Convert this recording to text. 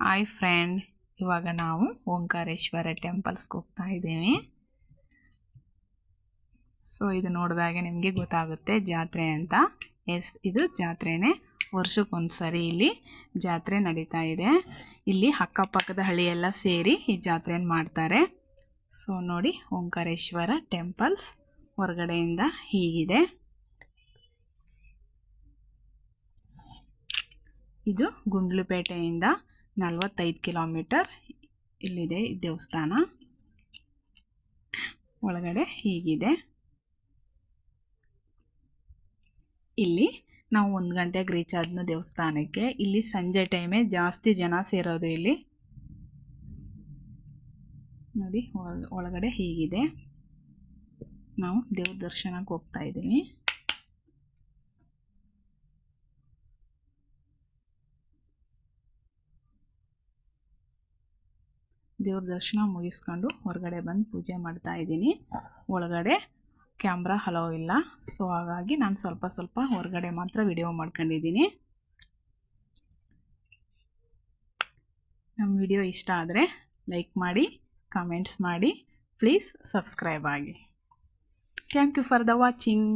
Hi friend, ಇವಾಗ ನಾವು ಓಂಕಾರೇಶ್ವರ ಟೆಂಪಲ್ಸ್ಗೆ ಹೋಗ್ತಾ ಇದ್ದೀವಿ. ಸೊ ಇದು ನೋಡಿದಾಗೆ ನಿಮಗೆ ಗೊತ್ತಾಗುತ್ತೆ ಜಾತ್ರೆ ಅಂತ. ಎಸ್, ಇದು ಜಾತ್ರೆನೇ. ವರ್ಷಕ್ಕೊಂದ್ಸರಿ ಇಲ್ಲಿ ಜಾತ್ರೆ ನಡೀತಾ ಇದೆ. ಇಲ್ಲಿ ಅಕ್ಕಪಕ್ಕದ ಹಳ್ಳಿಯೆಲ್ಲ ಸೇರಿ ಈ ಜಾತ್ರೆಯನ್ನು ಮಾಡ್ತಾರೆ. ಸೊ ನೋಡಿ, ಓಂಕಾರೇಶ್ವರ ಟೆಂಪಲ್ಸ್ ಹೊರಗಡೆಯಿಂದ ಹೀಗಿದೆ. ಇದು ಗುಂಡ್ಲುಪೇಟೆಯಿಂದ 45 ಕಿಲೋಮೀಟರ್ ಇಲ್ಲಿದೆ ಈ ದೇವಸ್ಥಾನ. ಒಳಗಡೆ ಹೀಗಿದೆ. ಇಲ್ಲಿ ನಾವು 1 ಗಂಟೆಗೆ ರೀಚ್ ಆದ್ನು ದೇವಸ್ಥಾನಕ್ಕೆ. ಇಲ್ಲಿ ಸಂಜೆ ಟೈಮೇ ಜಾಸ್ತಿ ಜನ ಸೇರೋದು. ಇಲ್ಲಿ ನೋಡಿ, ಒಳಗಡೆ ಹೀಗಿದೆ. ನಾವು ದೇವ್ರ ದರ್ಶನಕ್ಕೆ ಹೋಗ್ತಾ ಇದ್ದೀವಿ. ದೇವ್ರ ದರ್ಶನ ಮುಗಿಸ್ಕೊಂಡು ಹೊರಗಡೆ ಬಂದು ಪೂಜೆ ಮಾಡ್ತಾ ಇದ್ದೀನಿ. ಒಳಗಡೆ ಕ್ಯಾಮ್ರಾ ಹಲೋ ಇಲ್ಲ. ಸೊ ಹಾಗಾಗಿ ನಾನು ಸ್ವಲ್ಪ ಹೊರಗಡೆ ಮಾತ್ರ ವಿಡಿಯೋ ಮಾಡ್ಕೊಂಡಿದ್ದೀನಿ. ನಮ್ಮ ವಿಡಿಯೋ ಇಷ್ಟ ಆದರೆ ಲೈಕ್ ಮಾಡಿ, ಕಮೆಂಟ್ಸ್ ಮಾಡಿ, ಪ್ಲೀಸ್ ಸಬ್ಸ್ಕ್ರೈಬ್ ಆಗಿ. Thank you for the watching.